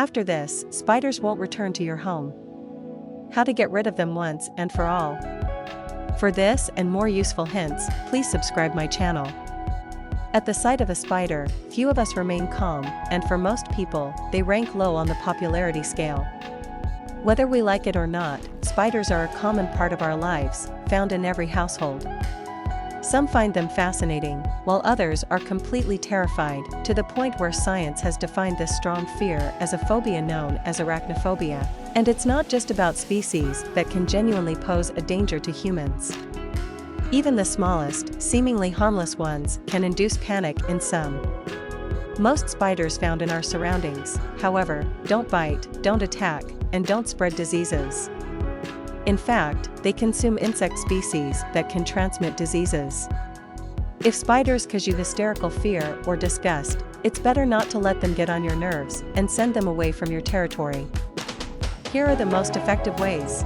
After this, spiders won't return to your home. How to get rid of them once and for all. For this and more useful hints, please subscribe my channel. At the sight of a spider, few of us remain calm, and for most people, they rank low on the popularity scale. Whether we like it or not, spiders are a common part of our lives, found in every household. Some find them fascinating, while others are completely terrified, to the point where science has defined this strong fear as a phobia known as arachnophobia. And it's not just about species that can genuinely pose a danger to humans. Even the smallest, seemingly harmless ones can induce panic in some. Most spiders found in our surroundings, however, don't bite, don't attack, and don't spread diseases. In fact, they consume insect species that can transmit diseases. If spiders cause you hysterical fear or disgust, it's better not to let them get on your nerves and send them away from your territory. Here are the most effective ways.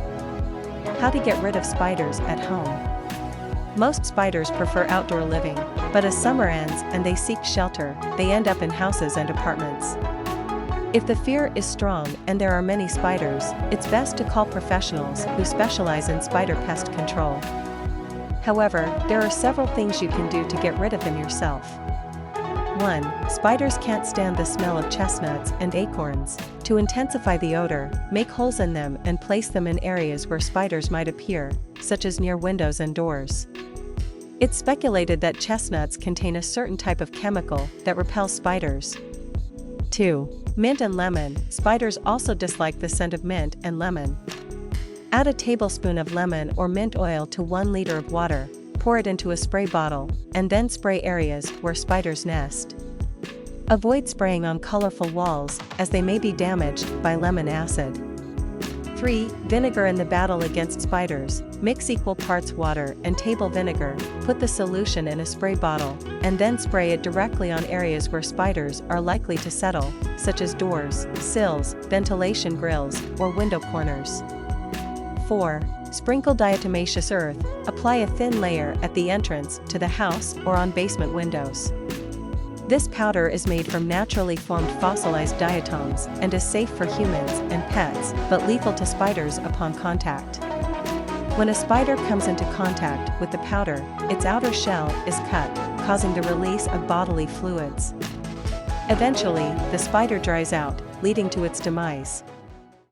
How to get rid of spiders at home. Most spiders prefer outdoor living, but as summer ends and they seek shelter, they end up in houses and apartments. If the fear is strong and there are many spiders, it's best to call professionals who specialize in spider pest control. However, there are several things you can do to get rid of them yourself. 1. Spiders can't stand the smell of chestnuts and acorns. To intensify the odor, make holes in them and place them in areas where spiders might appear, such as near windows and doors. It's speculated that chestnuts contain a certain type of chemical that repels spiders. 2. Mint and lemon. Spiders also dislike the scent of mint and lemon. Add a tablespoon of lemon or mint oil to 1 liter of water, pour it into a spray bottle, and then spray areas where spiders nest. Avoid spraying on colorful walls, as they may be damaged by lemon acid. 3. Vinegar in the battle against spiders. Mix equal parts water and table vinegar, put the solution in a spray bottle, and then spray it directly on areas where spiders are likely to settle, such as doors, sills, ventilation grills, or window corners. 4. Sprinkle diatomaceous earth. Apply a thin layer at the entrance to the house or on basement windows. This powder is made from naturally formed fossilized diatoms and is safe for humans and pets, but lethal to spiders upon contact. When a spider comes into contact with the powder, its outer shell is cut, causing the release of bodily fluids. Eventually, the spider dries out, leading to its demise.